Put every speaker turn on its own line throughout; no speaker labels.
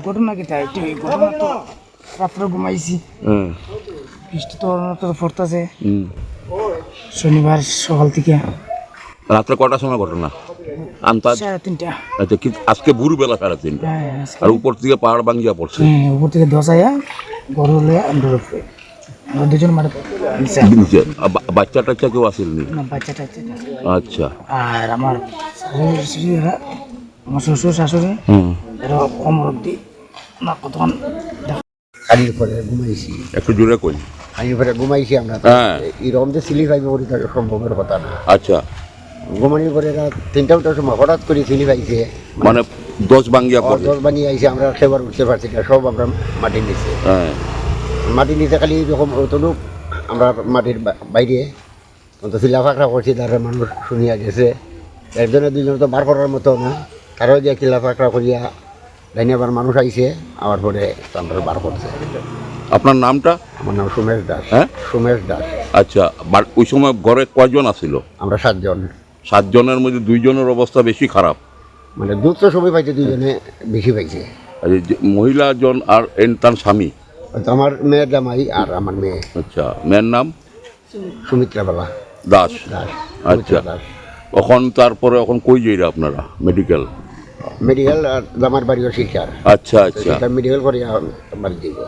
ঘটনা কি তাই ঘটনা তো রাত্রে ঘুমাইছি। বৃষ্টি তো পড়তেছে শনিবার সকাল থেকে।
রাত্রে কটার সময় ঘটনা? আন্তাজ
3:30।
আচ্ছা, আজকে ভোরবেলা 3:30। আর উপর থেকে পাহাড় ভাঙ্গিয়া পড়ছে।
উপর থেকে ধসাইয়া গরু হলে আমরা উপরে আমরা দুজন মাঠে
নিচে। বাচ্চা টাচ্চা কেউ আসেনি?
না, বাচ্চা টাচ্চা না।
আচ্ছা।
আর আমার শ্বশুর শাশুড়ি এরা কোমর অব্দি না কতক্ষণ
খালির পরে ঘুমাইছি,
একটু জোরে কই।
খালির পরে ঘুমাইছি আমরা। এরকম যে সিলি পাইবে করি তাকে সম্ভবের কথা না।
আচ্ছা।
ঘুমানির পরে রাত 3টার সময় হঠাৎ করে সিলি পাইছে,
মানে 10 ভাঙ্গিয়া পড়ছে।
10 বানিয়ে আইসে, আমরা সেবার উঠতে পারছি না, সব আমরা মাটির নিচে। মাটির নিচে খালি যখন অতটুক আমরা মাটির বাইরে তো শিলা ফাঁকড়া করছি, তার মানুষ শুনিয়া গেছে। একজনে দুইজনে তো বার করার মতো না, তারাও যে কিলা ফাঁকড়া করিয়া লাইনে আবার মানুষ আইসে, আমার পরে আমরা বার করছে।
আপনার নামটা?
আমার নাম সোমেশ দাস।
হ্যাঁ,
সোমেশ দাস।
আচ্ছা, ওই সময় ঘরে কয়জন আছিল?
আমরা 7 জন।
7 জনের মধ্যে 2 জনের অবস্থা বেশি খারাপ।
মানে দুধ তো সবাই পাইছে, 2 জনে বেশি পাইছে।
মহিলা জন আর তার স্বামী?
আমার মেয়ের জামাই আর আমার মেয়ে।
আচ্ছা, মেয়ের নাম?
সুমিত্রা বালা
দাস।
দাস।
আচ্ছা, এখন তারপরে এখন কই যাইরা আপনারা? মেডিকেল?
মেডিকেল আর জামার বাড়িও শিক্ষার।
আচ্ছা আচ্ছা,
মেডিকেল করে বাড়ি দিব।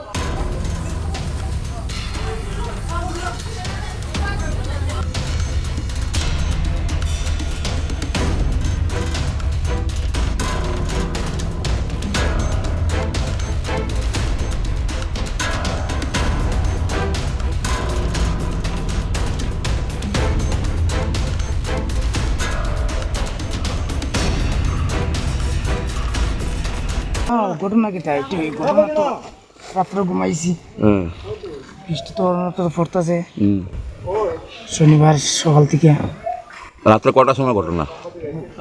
ঘটনা কি তাই ঘটনা তো রাত্রে ঘুমাইছি। বৃষ্টি তো পড়তেছে শনিবার সকাল থেকে।
রাত্রে কটার সময় ঘটনা?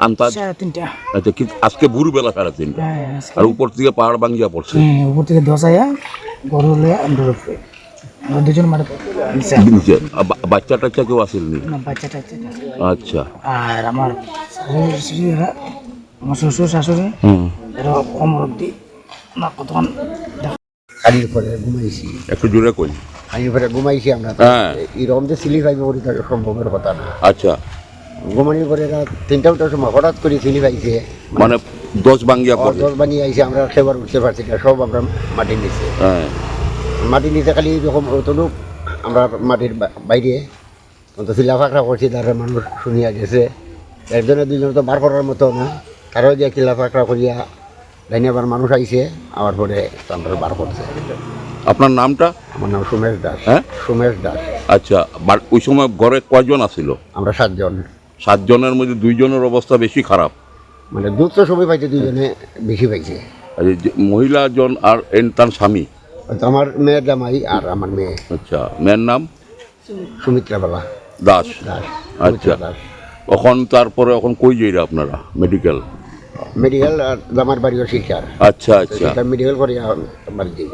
আন্তাজ
3:30।
আচ্ছা, আজকে ভোরবেলা 3:30। আর উপর থেকে পাহাড় ভাঙ্গিয়া পড়ছে।
উপর থেকে ধসাইয়া গরু হলে আমরা উপরে আমরা দুজন মাঠে
নিচে। বাচ্চা টাচ্চা কেউ আসেনি?
না, বাচ্চা টাচ্চা না।
আচ্ছা।
আর আমার শ্বশুর শাশুড়ি এরা কোমর অব্দি না কতক্ষণ।
খালির পরে ঘুমাইছি,
একটু জোরে কই।
খালির পরে ঘুমাইছি আমরা। এরকম যে সিলি পাইবে করি তাকে সম্ভবের কথা না।
আচ্ছা।
ঘুমানির পরে রাত 3টার সময় হঠাৎ করে সিলি পাইছে,
মানে 10 ভাঙ্গিয়া পড়ছে।
10 বানিয়ে আইসে, আমরা সেবার উঠতে পারছি না, সব আমরা মাটির নিচে। মাটির নিচে খালি যখন অতটুক আমরা মাটির বাইরে তো শিলা ফাঁকড়া করছি, তার মানুষ শুনিয়া গেছে। একজনে দুইজনে তো বার করার মতো না, তারাও যে কিলা ফাঁকড়া করিয়া লাইনে আবার মানুষ আইসে, আমার পরে আমরা বার করছে।
আপনার নামটা?
আমার নাম সোমেশ দাস।
হ্যাঁ,
সোমেশ দাস।
আচ্ছা, ওই সময় ঘরে কয়জন আছিল?
আমরা 7 জন।
7 জনের মধ্যে 2 জনের অবস্থা বেশি খারাপ।
মানে দুধ তো সবাই পাইছে, 2 জনে বেশি পাইছে।
মহিলা জন আর তার স্বামী?
আমার মেয়ের জামাই আর আমার মেয়ে।
আচ্ছা, মেয়ের নাম?
সুমিত্রা বালা
দাস।
দাস।
আচ্ছা, এখন তারপরে এখন কই যাইরা আপনারা? মেডিকেল?
মেডিকেল আর জামার বাড়িও শিক্ষার।
আচ্ছা আচ্ছা,
মেডিকেল করে বাড়ি দিব।